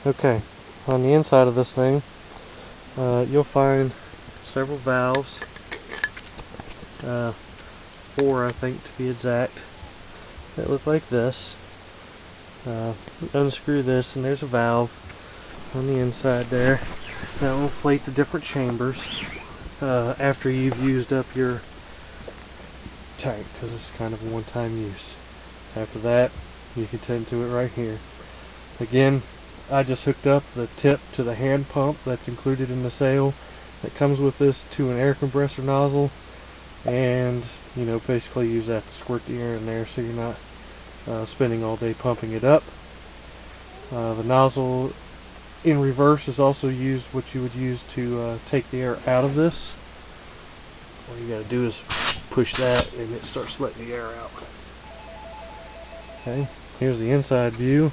Okay, on the inside of this thing, you'll find several valves, 4 I think to be exact, that look like this. Unscrew this and there's a valve on the inside there that will inflate the different chambers after you've used up your tank, because it's kind of a one-time use. After that, you can tend to it right here. Again, I just hooked up the tip to the hand pump that's included in the sale that comes with this to an air compressor nozzle, and basically use that to squirt the air in there so you're not spending all day pumping it up. The nozzle in reverse is also used, what you would use to take the air out of this. All you got to do is push that and it starts letting the air out. Okay, here's the inside view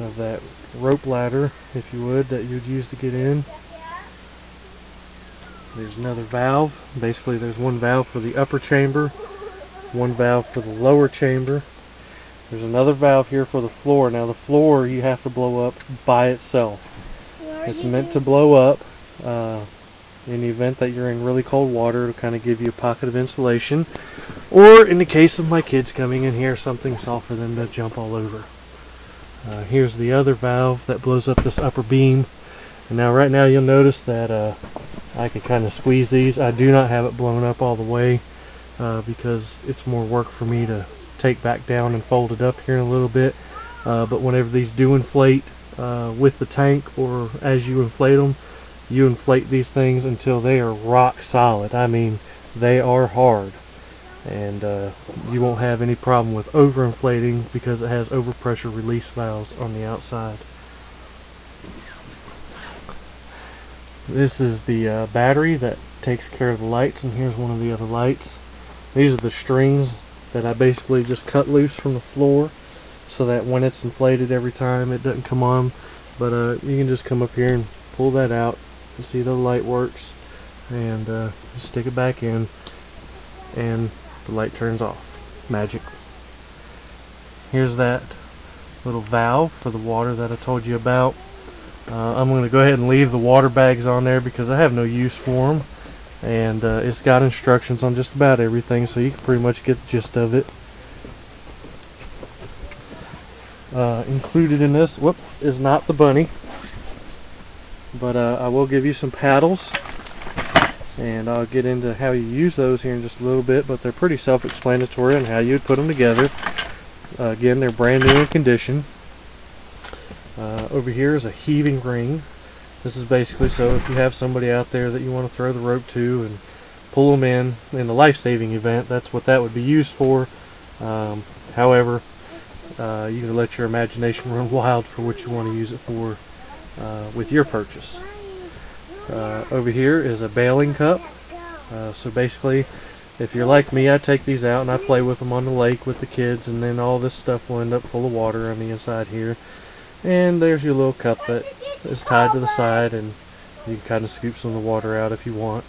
of that rope ladder, if you would, that you'd use to get in. There's another valve. Basically there's one valve for the upper chamber, one valve for the lower chamber. There's another valve here for the floor. Now the floor you have to blow up by itself. It's meant to blow up in the event that you're in really cold water. It'll kind of give you a pocket of insulation, or in the case of my kids coming in here, something soft for them to jump all over. Here's the other valve that blows up this upper beam. And now right now you'll notice that I can kind of squeeze these. I do not have it blown up all the way because it's more work for me to take back down and fold it up here in a little bit. But whenever these do inflate with the tank, or as you inflate them, you inflate these things until they are rock solid. I mean, they are hard. And you won't have any problem with overinflating because it has overpressure release valves on the outside. This is the battery that takes care of the lights, and here's one of the other lights. These are the strings that I basically just cut loose from the floor so that when it's inflated every time it doesn't come on. But you can just come up here and pull that out to see the light works, and just stick it back in and the light turns off. Magic. Here's that little valve for the water that I told you about. I'm going to go ahead and leave the water bags on there because I have no use for them, and it's got instructions on just about everything, so you can pretty much get the gist of it. Included in this, is not the bunny, but I will give you some paddles, and I'll get into how you use those here in just a little bit, but they're pretty self-explanatory on how you'd put them together. Again, they're brand new in condition. Over here is a heaving ring. This is basically so if you have somebody out there that you want to throw the rope to and pull them in a life-saving event, that's what that would be used for. However, you can let your imagination run wild for what you want to use it for with your purchase. Over here is a bailing cup. So basically, if you're like me, I take these out and I play with them on the lake with the kids, and then all this stuff will end up full of water on the inside here. And there's your little cup that is tied to the side, and you can kind of scoop some of the water out if you want,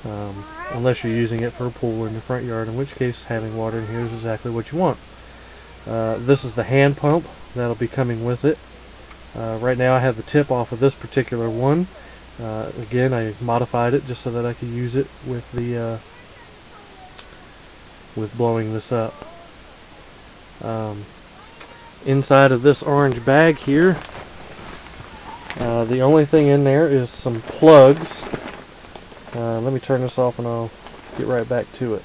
unless you're using it for a pool in the front yard, in which case having water in here is exactly what you want. This is the hand pump that'll be coming with it. Right now I have the tip off of this particular one. Again, I modified it just so that I could use it with the with blowing this up. Inside of this orange bag here, the only thing in there is some plugs. Let me turn this off and I'll get right back to it.